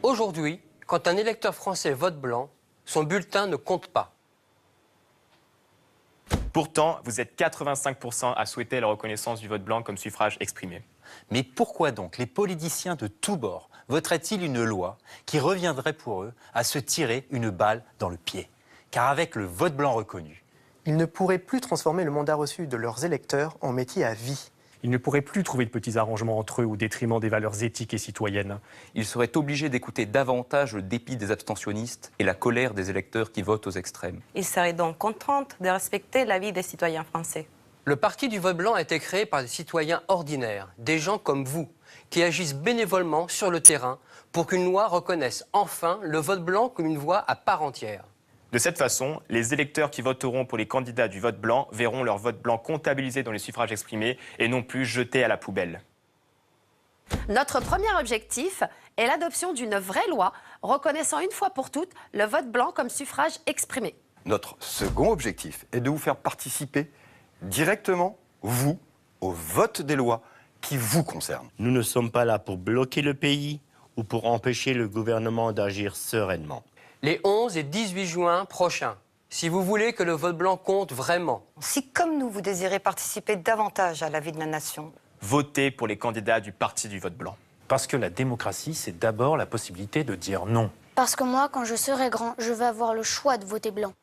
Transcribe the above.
Aujourd'hui, quand un électeur français vote blanc, son bulletin ne compte pas. Pourtant, vous êtes 85% à souhaiter la reconnaissance du vote blanc comme suffrage exprimé. Mais pourquoi donc les politiciens de tous bords voteraient-ils une loi qui reviendrait pour eux à se tirer une balle dans le pied? Car avec le vote blanc reconnu, Ils ne pourraient plus transformer le mandat reçu de leurs électeurs en métier à vie. Ils ne pourraient plus trouver de petits arrangements entre eux au détriment des valeurs éthiques et citoyennes. Ils seraient obligés d'écouter davantage le dépit des abstentionnistes et la colère des électeurs qui votent aux extrêmes. Ils seraient donc contraints de respecter l'avis des citoyens français. Le parti du vote blanc a été créé par des citoyens ordinaires, des gens comme vous, qui agissent bénévolement sur le terrain pour qu'une loi reconnaisse enfin le vote blanc comme une voie à part entière. De cette façon, les électeurs qui voteront pour les candidats du vote blanc verront leur vote blanc comptabilisé dans les suffrages exprimés et non plus jeté à la poubelle. Notre premier objectif est l'adoption d'une vraie loi reconnaissant une fois pour toutes le vote blanc comme suffrage exprimé. Notre second objectif est de vous faire participer directement, vous, au vote des lois qui vous concernent. Nous ne sommes pas là pour bloquer le pays ou pour empêcher le gouvernement d'agir sereinement. Les 11 et 18 juin prochains, si vous voulez que le vote blanc compte vraiment, Si, comme nous, vous désirez participer davantage à la vie de la nation, Votez pour les candidats du parti du vote blanc. parce que la démocratie, c'est d'abord la possibilité de dire non. Parce que moi, quand je serai grand, je vais avoir le choix de voter blanc.